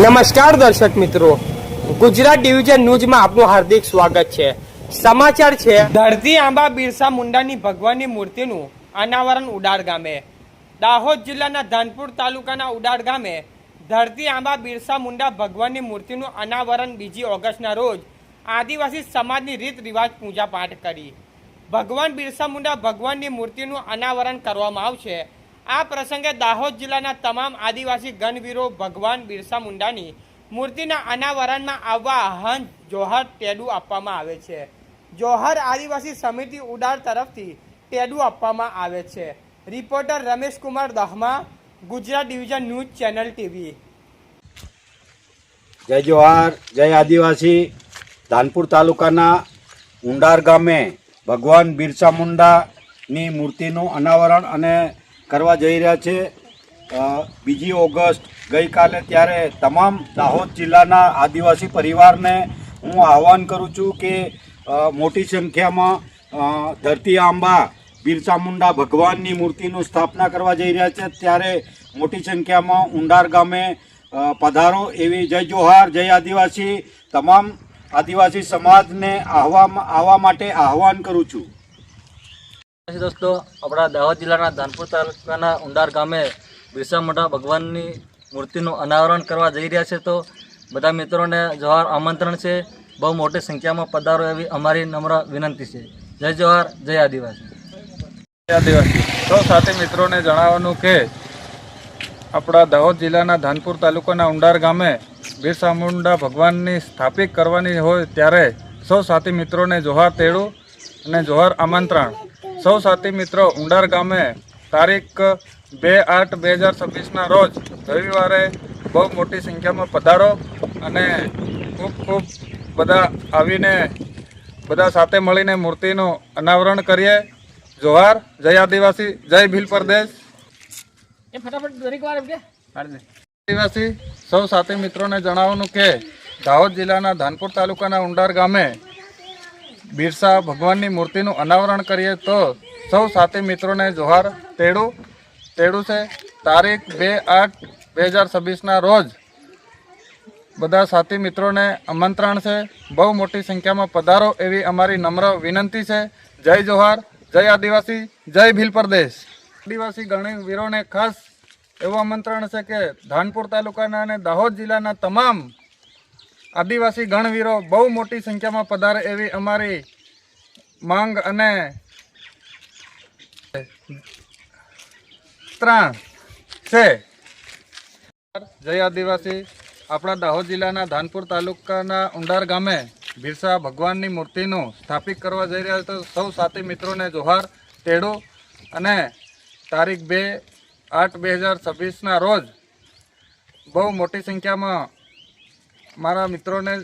નમસ્કાર દર્શક મિત્રો, ગુજરાત ડિવિઝન ન્યૂઝમાં આપનું હાર્દિક સ્વાગત છે। સમાચાર છે, ધરતી આંબા બિરસા મુંડાની ભગવાનની મૂર્તિનું અનાવરણ ઉડાડ ગામે। દાહોદ જિલ્લાના ધાનપુર તાલુકાના ઉડાડ ગામે ધરતી આંબા બિરસા મુંડા ભગવાનની મૂર્તિનું અનાવરણ 2 ઓગસ્ટના રોજ આદિવાસી સમાજની રીત રિવાજ પૂજા પાઠ કરી ભગવાન બિરસા મુંડા ભગવાનની મૂર્તિનું અનાવરણ કરવામાં આવશે। આ પ્રસંગે દાહોદ જિલ્લાના તમામ આદિવાસી ગણવીરો ભગવાન બિરસા મુંડાની મૂર્તિના અનાવરણમાં આવવા આહ્વાન જોહર ટેડુ આપવામાં આવે છે। જોહર આદિવાસી સમિતિ ઉડાડ તરફથી ટેડુ આપવામાં આવે છે। Reporter Ramesh Kumar Dahma, Gujarat division news channel TV. જય જોહાર, જય આદિવાસી। ધાનપુર તાલુકાના ઉંડાર ગામે ભગવાન બિરસા મુંડાની મૂર્તિનું અનાવરણ અને કરવા જઈ રહ્યા છે 2 ઓગસ્ટ ગઈકાલે। ત્યારે તમામ દાહોદ જિલ્લાના આદિવાસી પરિવારને હું આહ્વાન કરું છું કે મોટી સંખ્યામાં ધરતી આંબા બિરસા મુંડા ભગવાનની મૂર્તિનું સ્થાપના કરવા જઈ રહ્યા છે। ત્યારે મોટી સંખ્યામાં ઉંડાર ગામે પધારો એવી જય જોહાર, જય આદિવાસી તમામ આદિવાસી સમાજને આવવા માટે આહ્વાન કરું છું। दोस्तों, अपना दाहोद जिला धानपुर तालुका उंडार गामे बिरसा मुंडा भगवान मूर्ति अनावरण करवा जई रह्या छे। तो बधा मित्रों ने जोहार आमंत्रण से बहु मोटी संख्या में पधारो एवी अमारी नम्र विनंती है। जय जोहार, जय आदिवासी। तो साथी मित्रों ने जणाववानुं के अपना दाहोद जिला धानपुर तालुका उंडार गामे बिरसा मुंडा भगवान की स्थापित करवानी होय त्यारे सौ साथी मित्रों ने जोहार तेड़ू अने जोहार आमंत्रण। सौ साथी मित्रों उंडार गामे तारीख 2/8/2026 रोज रविवारे बहुत मोटी संख्या में पधारो अने खूब बधा आवीने बधा साथे मळीने मूर्तिनुं अनावरण करीए। जोहार, जय आदिवासी, जय भील प्रदेश। आदिवासी सौ साथी मित्रों ने जणाववानुं के दाहोद जिला धानपुर तालुका उंडार गामे बिरसा भगवान की मूर्ति अनावरण करिए। तो सौ साथी मित्रों ने जोहार तेड़ू से तारीख 2/8/2026 रोज बधा साथी मित्रों ने आमंत्रण से बहु मोटी संख्या में पधारो एवी अमारी नम्र विनंती है। जय जोहार, जय आदिवासी, जय भील प्रदेश। आदिवासी गणवीरों ने खास एवं आमंत्रण से कि धानपुर तालुका ने दाहोद जिला तमाम आदिवासी गणवीरो बहु मोटी संख्या में पधारे एवी अमारी मांग अने त्रण से। जय आदिवासी। अपना दाहोद जिला धानपुर तालुका उंडार गामे बिरसा भगवान की मूर्ति स्थापित करवा जई रह्या। तो सौ साथी मित्रों ने जोहार तेड़ू अने तारीख 2/8/2026 रोज बहु मोटी संख्या में मारा मित्रों ने